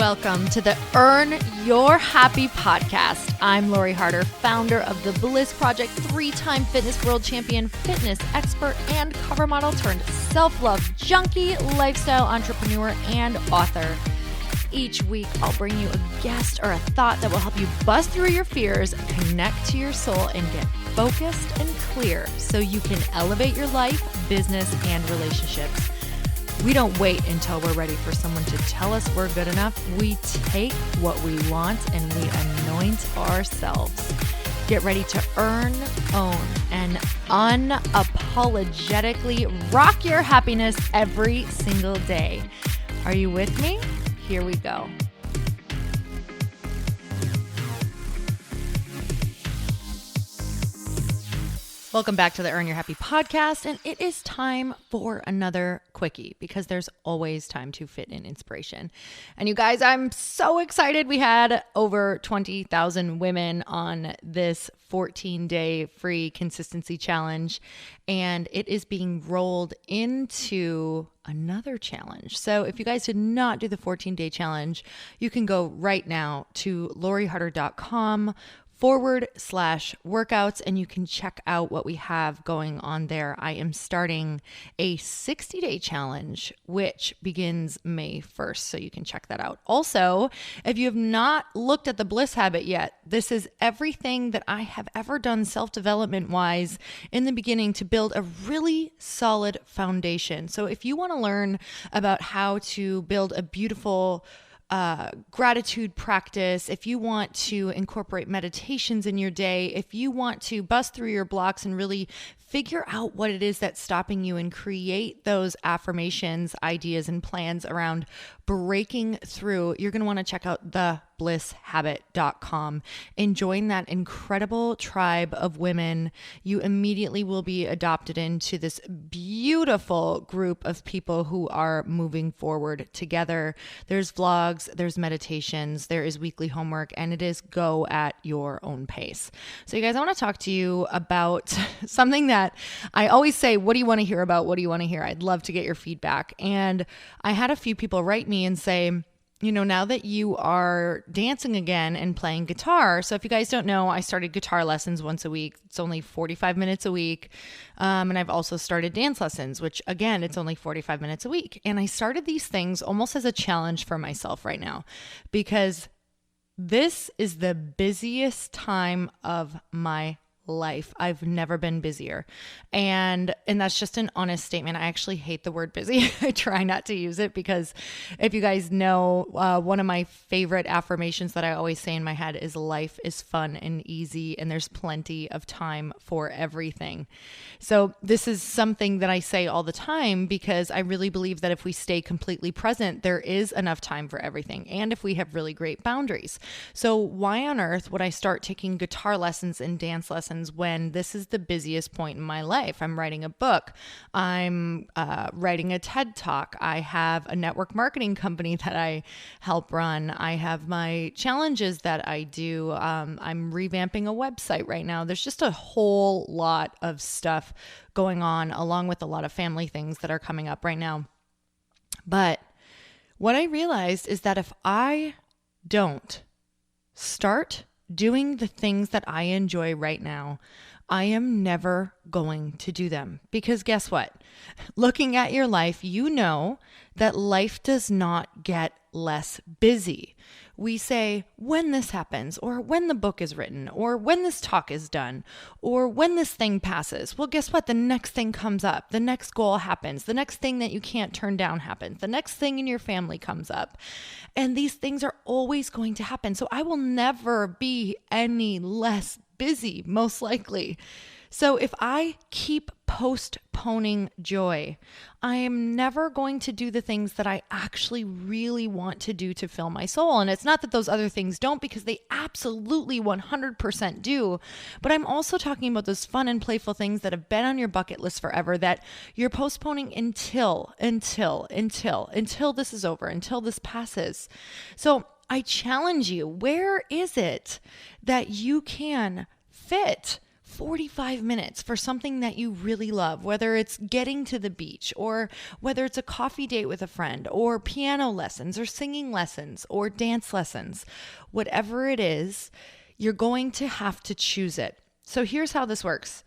Welcome to the Earn Your Happy podcast. I'm Lori Harder, founder of The Bliss Project, 3-time fitness world champion, fitness expert, and cover model turned self-love junkie, lifestyle entrepreneur, and author. Each week, I'll bring you a guest or a thought that will help you bust through your fears, connect to your soul, and get focused and clear so you can elevate your life, business, and relationships. We don't wait until we're ready for someone to tell us we're good enough. We take what we want and we anoint ourselves. Get ready to earn, own, and unapologetically rock your happiness every single day. Are you with me? Here we go. Welcome back to the Earn Your Happy podcast, and it is time for another quickie because there's always time to fit in inspiration. And you guys, I'm so excited. We had over 20,000 women on this 14-day free consistency challenge, and it is being rolled into another challenge. So if you guys did not do the 14-day challenge, you can go right now to loriharder.com/workouts, and you can check out what we have going on there. I am starting a 60-day challenge, which begins May 1st, so you can check that out. Also, if you have not looked at the Bliss Habit yet, this is everything that I have ever done self-development wise in the beginning to build a really solid foundation. So if you want to learn about how to build a beautiful gratitude practice, if you want to incorporate meditations in your day, if you want to bust through your blocks and really figure out what it is that's stopping you and create those affirmations, ideas, and plans around breaking through, you're going to want to check out theblishabit.com and join that incredible tribe of women. You immediately will be adopted into this beautiful group of people who are moving forward together. There's vlogs, there's meditations, there is weekly homework, and it is go at your own pace. So you guys, I want to talk to you about something that I always say, what do you want to hear about? What do you want to hear? I'd love to get your feedback. And I had a few people write me and say, you know, now that you are dancing again and playing guitar. So if you guys don't know, I started guitar lessons once a week. It's only 45 minutes a week. And I've also started dance lessons, which again, it's only 45 minutes a week. And I started these things almost as a challenge for myself right now, because this is the busiest time of my life. I've never been busier. And that's just an honest statement. I actually hate the word busy. I try not to use it because if you guys know, one of my favorite affirmations that I always say in my head is life is fun and easy and there's plenty of time for everything. So this is something that I say all the time because I really believe that if we stay completely present, there is enough time for everything. And if we have really great boundaries. So why on earth would I start taking guitar lessons and dance lessons when this is the busiest point in my life? I'm writing a book. I'm writing a TED Talk. I have a network marketing company that I help run. I have my challenges that I do. I'm revamping a website right now. There's just a whole lot of stuff going on, along with a lot of family things that are coming up right now. But what I realized is that if I don't start doing the things that I enjoy right now, I am never going to do them. Because guess what? Looking at your life, you know that life does not get less busy. We say, when this happens, or when the book is written, or when this talk is done, or when this thing passes. Well, guess what? The next thing comes up. The next goal happens. The next thing that you can't turn down happens. The next thing in your family comes up. And these things are always going to happen. So I will never be any less busy, most likely. So if I keep postponing joy, I am never going to do the things that I actually really want to do to fill my soul. And it's not that those other things don't, because they absolutely 100% do. But I'm also talking about those fun and playful things that have been on your bucket list forever that you're postponing until this is over, until this passes. So I challenge you, where is it that you can fit 45 minutes for something that you really love, whether it's getting to the beach or whether it's a coffee date with a friend or piano lessons or singing lessons or dance lessons, whatever it is, you're going to have to choose it. So here's how this works.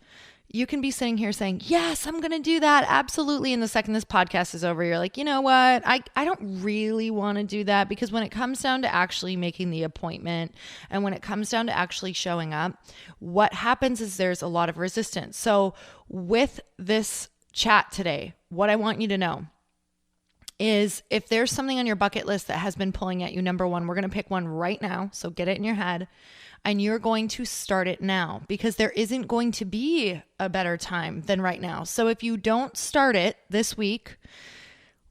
You can be sitting here saying, yes, I'm going to do that. Absolutely. And the second this podcast is over, you're like, you know what? I don't really want to do that, because when it comes down to actually making the appointment and when it comes down to actually showing up, what happens is there's a lot of resistance. So with this chat today, what I want you to know is if there's something on your bucket list that has been pulling at you, number one, we're going to pick one right now. So get it in your head. And you're going to start it now, because there isn't going to be a better time than right now. So if you don't start it this week,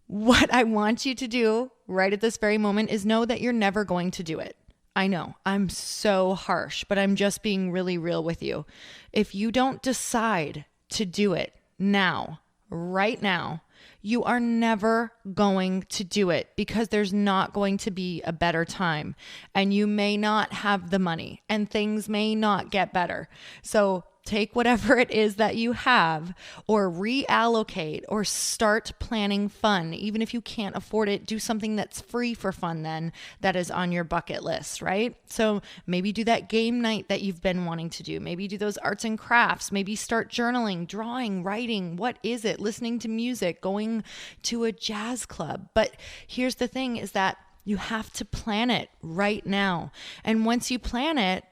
what I want you to do right at this very moment is know that you're never going to do it. I know I'm so harsh, but I'm just being really real with you. If you don't decide to do it now, right now, you are never going to do it, because there's not going to be a better time, and you may not have the money and things may not get better. So take whatever it is that you have, or reallocate, or start planning fun. Even if you can't afford it, do something that's free for fun then, that is on your bucket list, right? So maybe do that game night that you've been wanting to do. Maybe do those arts and crafts. Maybe start journaling, drawing, writing. What is it? Listening to music, going to a jazz club. But here's the thing is that you have to plan it right now. And once you plan it,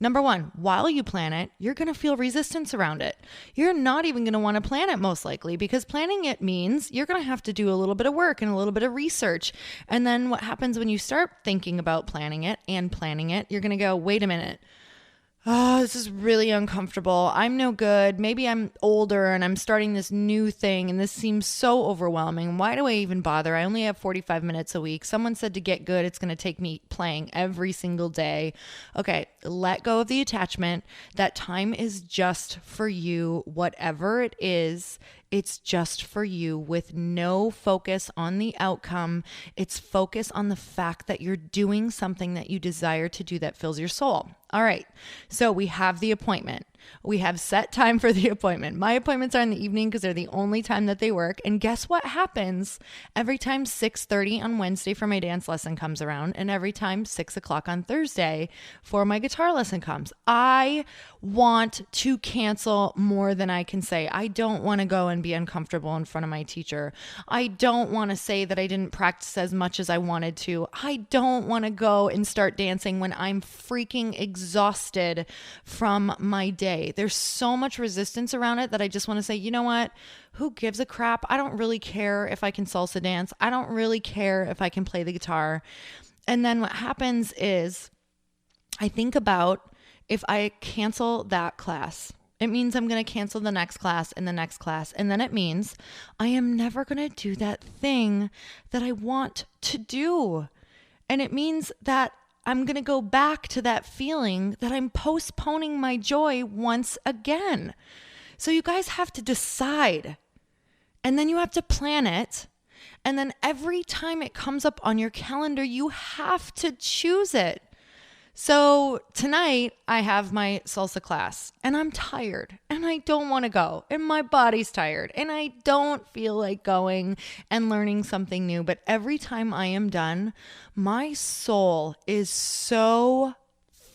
number one, while you plan it, you're going to feel resistance around it. You're not even going to want to plan it, most likely, because planning it means you're going to have to do a little bit of work and a little bit of research. And then what happens when you start thinking about planning it, you're going to go, wait a minute. Oh, this is really uncomfortable. I'm no good. Maybe I'm older and I'm starting this new thing and this seems so overwhelming. Why do I even bother? I only have 45 minutes a week. Someone said to get good, it's going to take me playing every single day. Okay, let go of the attachment. That time is just for you. Whatever it is, it's just for you, with no focus on the outcome. It's focus on the fact that you're doing something that you desire to do that fills your soul. All right. So we have the appointment. We have set time for the appointment. My appointments are in the evening because they're the only time that they work. And guess what happens every time 6:30 on Wednesday for my dance lesson comes around, and every time 6 o'clock on Thursday for my guitar lesson comes? I want to cancel more than I can say. I don't want to go and be uncomfortable in front of my teacher. I don't want to say that I didn't practice as much as I wanted to. I don't want to go and start dancing when I'm freaking exhausted from my day. There's so much resistance around it that I just want to say, you know what? Who gives a crap? I don't really care if I can salsa dance. I don't really care if I can play the guitar. And then what happens is I think about, if I cancel that class, it means I'm going to cancel the next class and the next class. And then it means I am never going to do that thing that I want to do. And it means that I'm going to go back to that feeling that I'm postponing my joy once again. So you guys have to decide, and then you have to plan it. And then every time it comes up on your calendar, you have to choose it. So tonight I have my salsa class and I'm tired and I don't want to go and my body's tired and I don't feel like going and learning something new. But every time I am done, my soul is so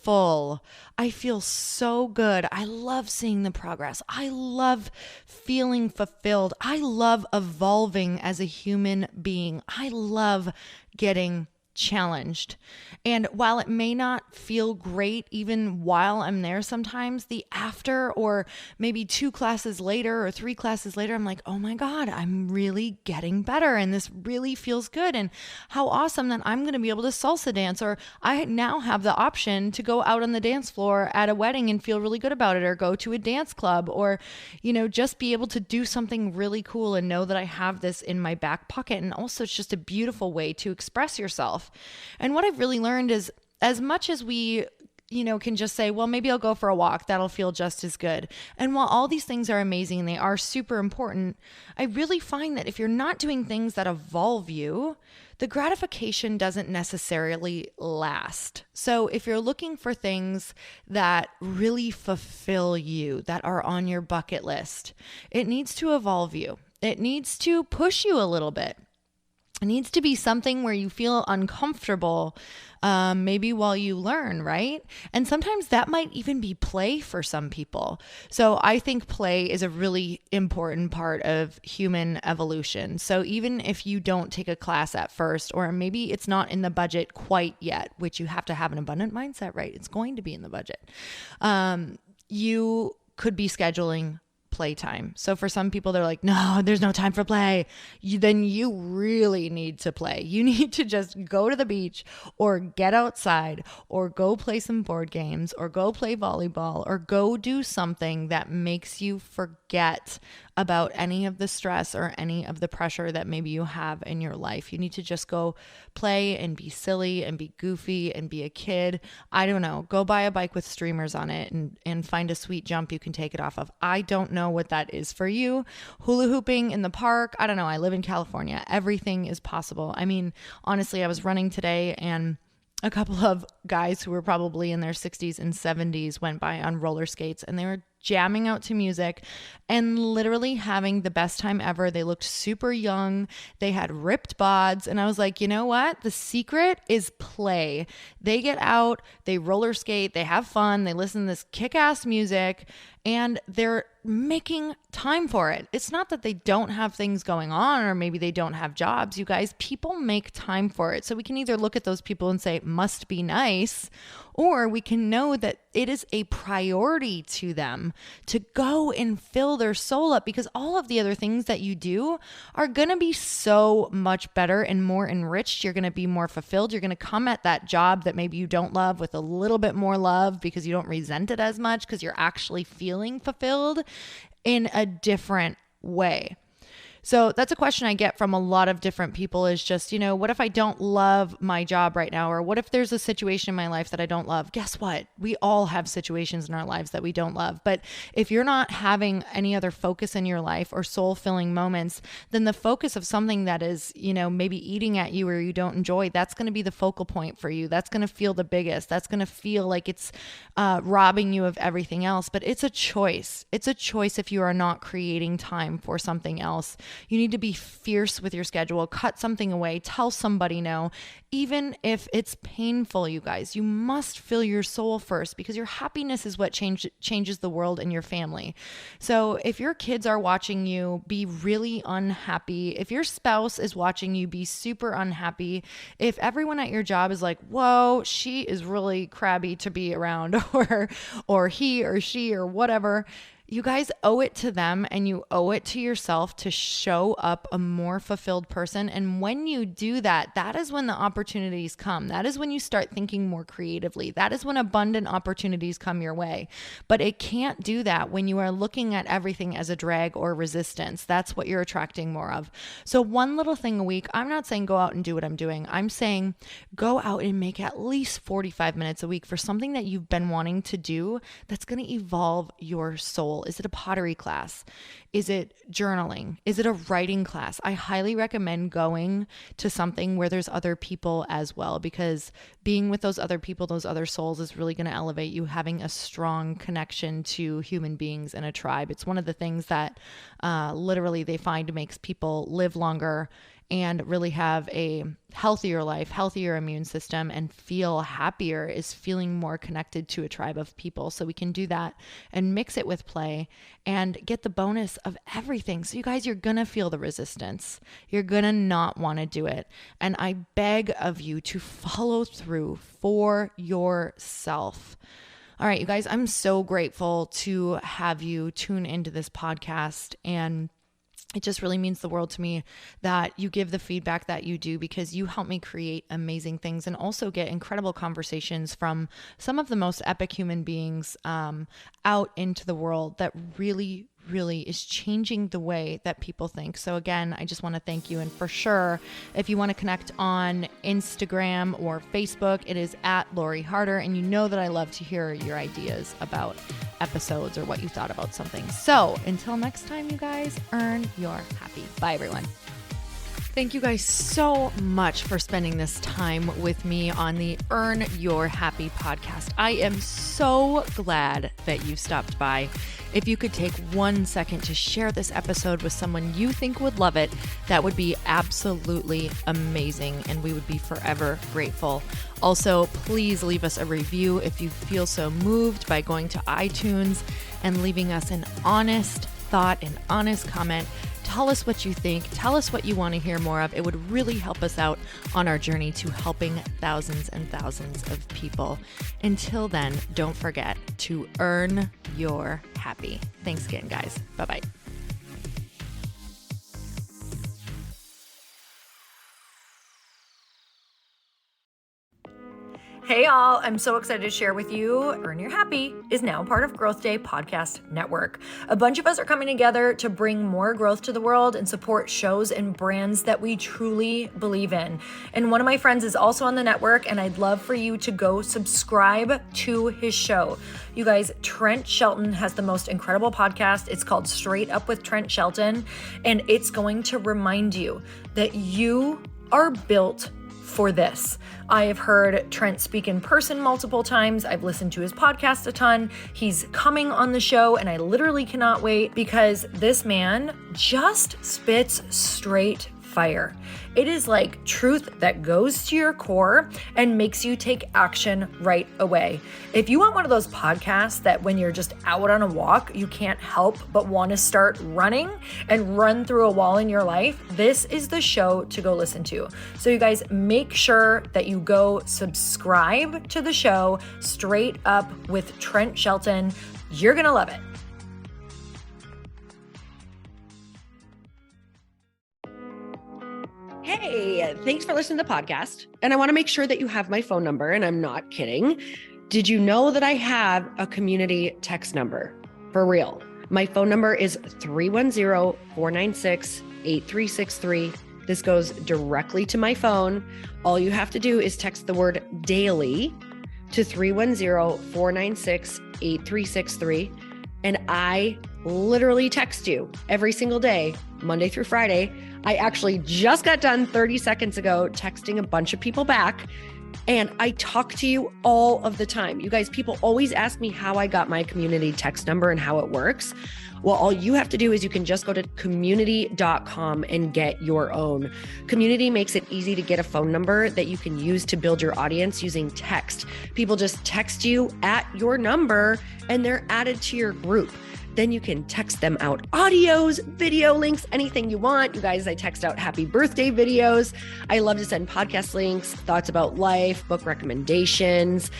full. I feel so good. I love seeing the progress. I love feeling fulfilled. I love evolving as a human being. I love getting challenged. And while it may not feel great, even while I'm there, sometimes the after, or maybe 2 classes later or 3 classes later, I'm like, oh my God, I'm really getting better. And this really feels good. And how awesome that I'm going to be able to salsa dance, or I now have the option to go out on the dance floor at a wedding and feel really good about it, or go to a dance club, or, just be able to do something really cool and know that I have this in my back pocket. And also it's just a beautiful way to express yourself. And what I've really learned is, as much as we can just say, well, maybe I'll go for a walk. That'll feel just as good. And while all these things are amazing and they are super important, I really find that if you're not doing things that evolve you, the gratification doesn't necessarily last. So if you're looking for things that really fulfill you, that are on your bucket list, it needs to evolve you. It needs to push you a little bit. It needs to be something where you feel uncomfortable, maybe while you learn, right? And sometimes that might even be play for some people. So I think play is a really important part of human evolution. So even if you don't take a class at first, or maybe it's not in the budget quite yet, which you have to have an abundant mindset, right? It's going to be in the budget. You could be scheduling playtime. So for some people, they're like, no, there's no time for play. Then you really need to play. You need to just go to the beach or get outside or go play some board games or go play volleyball or go do something that makes you forget about any of the stress or any of the pressure that maybe you have in your life. You need to just go play and be silly and be goofy and be a kid. I don't know. Go buy a bike with streamers on it and find a sweet jump you can take it off of. I don't know what that is for you. Hula hooping in the park. I don't know. I live in California. Everything is possible. I mean, honestly, I was running today and a couple of guys who were probably in their 60s and 70s went by on roller skates and they were jamming out to music and literally having the best time ever. They looked super young. They had ripped bods. And I was like, you know what? The secret is play. They get out, they roller skate, they have fun, they listen to this kick-ass music, and they're making time for it. It's not that they don't have things going on or maybe they don't have jobs. You guys, people make time for it. So we can either look at those people and say, it must be nice, or we can know that it is a priority to them to go and fill their soul up, because all of the other things that you do are going to be so much better and more enriched. You're going to be more fulfilled. You're going to come at that job that maybe you don't love with a little bit more love because you don't resent it as much because you're actually feeling fulfilled in a different way. So that's a question I get from a lot of different people is just, what if I don't love my job right now? Or what if there's a situation in my life that I don't love? Guess what? We all have situations in our lives that we don't love. But if you're not having any other focus in your life or soul-filling moments, then the focus of something that is, maybe eating at you or you don't enjoy, that's going to be the focal point for you. That's going to feel the biggest. That's going to feel like it's robbing you of everything else. But it's a choice. It's a choice if you are not creating time for something else. You need to be fierce with your schedule, cut something away, tell somebody no, even if it's painful, you guys. You must fill your soul first because your happiness is what changes the world and your family. So if your kids are watching you be really unhappy, if your spouse is watching you be super unhappy, if everyone at your job is like, whoa, she is really crabby to be around, or he or she or whatever, you guys owe it to them and you owe it to yourself to show up a more fulfilled person. And when you do that, that is when the opportunities come. That is when you start thinking more creatively. That is when abundant opportunities come your way. But it can't do that when you are looking at everything as a drag or resistance. That's what you're attracting more of. So one little thing a week, I'm not saying go out and do what I'm doing. I'm saying go out and make at least 45 minutes a week for something that you've been wanting to do that's going to evolve your soul. Is it a pottery class? Is it journaling? Is it a writing class? I highly recommend going to something where there's other people as well, because being with those other people, those other souls, is really going to elevate you, having a strong connection to human beings in a tribe. It's one of the things that literally they find makes people live longer and really have a healthier life, healthier immune system, and feel happier, is feeling more connected to a tribe of people. So we can do that and mix it with play and get the bonus of everything. So you guys, you're going to feel the resistance. You're going to not want to do it. And I beg of you to follow through for yourself. All right, you guys, I'm so grateful to have you tune into this podcast, and it just really means the world to me that you give the feedback that you do, because you help me create amazing things and also get incredible conversations from some of the most epic human beings out into the world that really, really is changing the way that people think. So again, I just want to thank you. And for sure, if you want to connect on Instagram or Facebook, it is at Lori Harder. And you know that I love to hear your ideas about episodes or what you thought about something. So until next time, you guys, earn your happy. Bye, everyone. Thank you guys so much for spending this time with me on the Earn Your Happy podcast. I am so glad that you stopped by. If you could take 1 second to share this episode with someone you think would love it, that would be absolutely amazing, and we would be forever grateful. Also, please leave us a review if you feel so moved by going to iTunes and leaving us an honest thought, an honest comment. Tell us what you think. Tell us what you want to hear more of. It would really help us out on our journey to helping thousands and thousands of people. Until then, don't forget to earn your happy. Thanks again, guys. Bye-bye. Hey all, I'm so excited to share with you, Earn Your Happy is now part of Growth Day Podcast Network. A bunch of us are coming together to bring more growth to the world and support shows and brands that we truly believe in. And one of my friends is also on the network, and I'd love for you to go subscribe to his show. You guys, Trent Shelton has the most incredible podcast. It's called Straight Up with Trent Shelton, and it's going to remind you that you are built for this. I have heard Trent speak in person multiple times. I've listened to his podcast a ton. He's coming on the show, and I literally cannot wait because this man just spits straight fire. It is like truth that goes to your core and makes you take action right away. If you want one of those podcasts that when you're just out on a walk, you can't help but want to start running and run through a wall in your life, this is the show to go listen to. So you guys, make sure that you go subscribe to the show, Straight Up with Trent Shelton. You're going to love it. Hey, thanks for listening to the podcast. And I want to make sure that you have my phone number, and I'm not kidding. Did you know that I have a community text number? For real. My phone number is 310-496-8363. This goes directly to my phone. All you have to do is text the word daily to 310-496-8363. And I literally text you every single day, Monday through Friday. I actually just got done 30 seconds ago texting a bunch of people back, and I talk to you all of the time. You guys, people always ask me how I got my community text number and how it works. Well, all you have to do is you can just go to community.com and get your own. Community makes it easy to get a phone number that you can use to build your audience using text. People just text you at your number and they're added to your group. Then you can text them out audios, video links, anything you want. You guys, I text out happy birthday videos. I love to send podcast links, thoughts about life, book recommendations,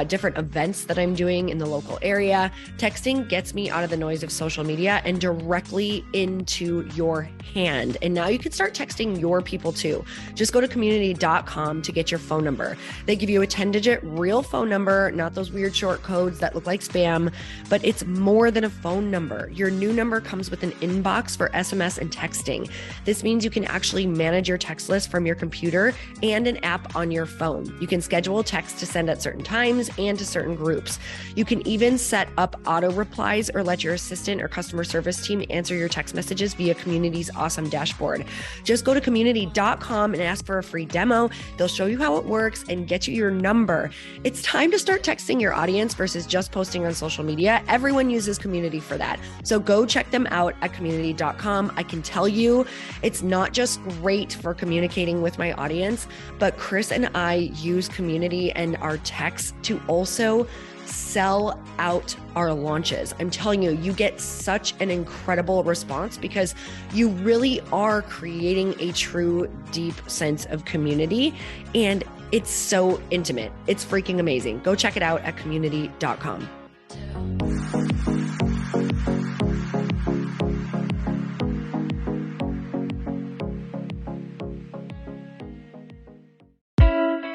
different events that I'm doing in the local area. Texting gets me out of the noise of social media and directly into your hand. And now you can start texting your people too. Just go to community.com to get your phone number. They give you a 10-digit real phone number, not those weird short codes that look like spam, but it's more than a phone number. Your new number comes with an inbox for SMS and texting. This means you can actually manage your text list from your computer and an app on your phone. You can schedule text to send at certain times and to certain groups. You can even set up auto replies or let your assistant or customer service team answer your text messages via Community's awesome dashboard. Just go to community.com and ask for a free demo. They'll show you how it works and get you your number. It's time to start texting your audience versus just posting on social media. Everyone uses Community for that. So go check them out at community.com. I can tell you it's not just great for communicating with my audience, but Chris and I use Community and our texts to also sell out our launches. I'm telling you, you get such an incredible response because you really are creating a true deep sense of community, and it's so intimate. It's freaking amazing. Go check it out at community.com.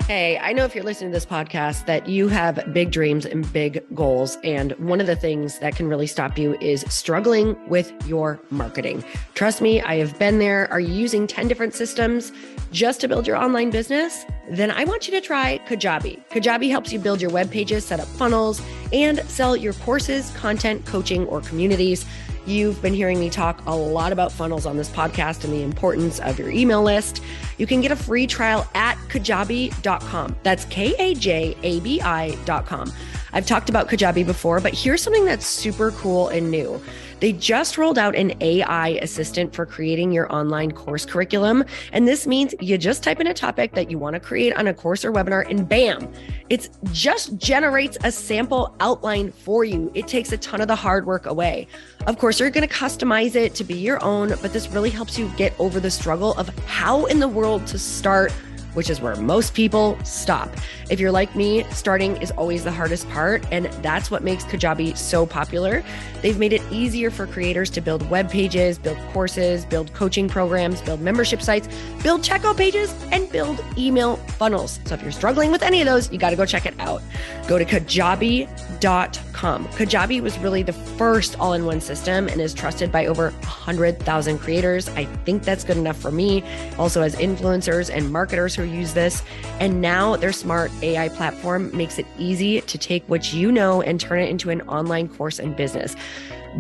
Hey, I know if you're listening to this podcast that you have big dreams and big goals. And one of the things that can really stop you is struggling with your marketing. Trust me, I have been there. Are you using 10 different systems just to build your online business? Then I want you to try Kajabi. Kajabi helps you build your web pages, set up funnels, and sell your courses, content, coaching, or communities. You've been hearing me talk a lot about funnels on this podcast and the importance of your email list. You can get a free trial at kajabi.com. That's Kajabi.com. I've talked about Kajabi before, but here's something that's super cool and new. They just rolled out an AI assistant for creating your online course curriculum. And this means you just type in a topic that you want to create on a course or webinar and bam, it just generates a sample outline for you. It takes a ton of the hard work away. Of course, you're going to customize it to be your own, but this really helps you get over the struggle of how in the world to start, which is where most people stop. If you're like me, starting is always the hardest part, and that's what makes Kajabi so popular. They've made it easier for creators to build web pages, build courses, build coaching programs, build membership sites, build checkout pages, and build email funnels. So if you're struggling with any of those, you got to go check it out. Go to Kajabi.com. Kajabi was really the first all-in-one system and is trusted by over 100,000 creators. I think that's good enough for me. Also has influencers and marketers who use this. And now their smart AI platform makes it easy to take what you know and turn it into an online course and business.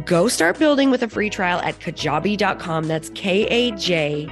Go start building with a free trial at Kajabi.com. That's Kajabi.com.